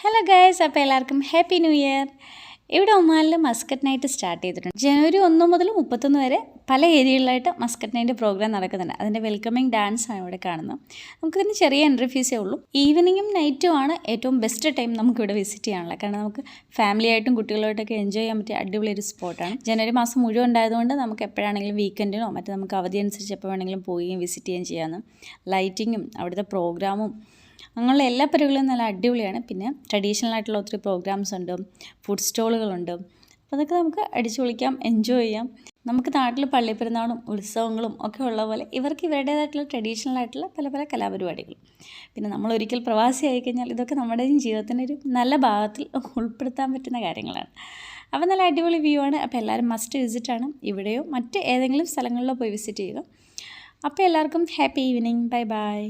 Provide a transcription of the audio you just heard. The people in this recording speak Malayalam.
ഹലോ ഗൈസ്, അപ്പോൾ എല്ലാവർക്കും ഹാപ്പി ന്യൂ ഇയർ. ഇവിടെ ഒമാനിൽ മസ്കറ്റ് നൈറ്റ് സ്റ്റാർട്ട് ചെയ്തിട്ടുണ്ട്. ജനുവരി 1 മുതൽ 31 വരെ പല ഏരിയകളിലായിട്ട് മസ്കറ്റ് നൈറ്റ് പ്രോഗ്രാം നടക്കുന്നുണ്ട്. അതിൻ്റെ വെൽക്കമിങ് ഡാൻസ് ആണ് ഇവിടെ കാണുന്നത്. നമുക്കിതിന് ചെറിയ എൻട്രി ഫീസേ ഉള്ളൂ. ഈവനിങ്ങും നൈറ്റും ആണ് ഏറ്റവും ബെസ്റ്റ് ടൈം നമുക്കിവിടെ വിസിറ്റ് ചെയ്യാനുള്ളത്. കാരണം നമുക്ക് ഫാമിലിയായിട്ടും കുട്ടികളായിട്ടൊക്കെ എൻജോയ് ചെയ്യാൻ പറ്റിയ അടിപൊളി ഒരു സ്പോട്ടാണ്. ജനുവരി മാസം മുഴുവൻ ഉണ്ടായതുകൊണ്ട് നമുക്ക് എപ്പോഴാണെങ്കിലും വീക്കെൻഡിനോ മറ്റേ നമുക്ക് അവധി അനുസരിച്ച് എപ്പോൾ വേണമെങ്കിലും പോവുകയും വിസിറ്റ് ചെയ്യുകയും ചെയ്യാമെന്ന്. ലൈറ്റിങ്ങും അവിടുത്തെ പ്രോഗ്രാമും അങ്ങനെയുള്ള എല്ലാ പരിപാടികളും നല്ല അടിപൊളിയാണ്. പിന്നെ ട്രഡീഷണൽ ആയിട്ടുള്ള ഒത്തിരി പ്രോഗ്രാംസ് ഉണ്ട്, ഫുഡ് സ്റ്റോളുകളുണ്ട്. അപ്പോൾ അതൊക്കെ നമുക്ക് അടിച്ചു പൊളിക്കാം, എൻജോയ് ചെയ്യാം. നമുക്ക് നാട്ടിൽ പള്ളിപ്പെരുന്നാളും ഉത്സവങ്ങളും ഒക്കെ ഉള്ള പോലെ ഇവർക്ക് ഇവരുടേതായിട്ടുള്ള ട്രഡീഷണൽ ആയിട്ടുള്ള പല പല കലാപരിപാടികൾ. പിന്നെ നമ്മൾ ഒരിക്കൽ പ്രവാസി ആയിക്കഴിഞ്ഞാൽ ഇതൊക്കെ നമ്മുടെ ജീവിതത്തിൻ്റെ ഒരു നല്ല ഭാഗത്തിൽ ഉൾപ്പെടുത്താൻ പറ്റുന്ന കാര്യങ്ങളാണ്. അപ്പോൾ നല്ല അടിപൊളി വ്യൂ ആണ്. അപ്പോൾ എല്ലാവരും മസ്റ്റ് വിസിറ്റാണ്. ഇവിടെയോ മറ്റ് ഏതെങ്കിലും സ്ഥലങ്ങളിലോ പോയി വിസിറ്റ് ചെയ്യുക. അപ്പോൾ എല്ലാവർക്കും ഹാപ്പി ഈവനിങ്. Bye bye.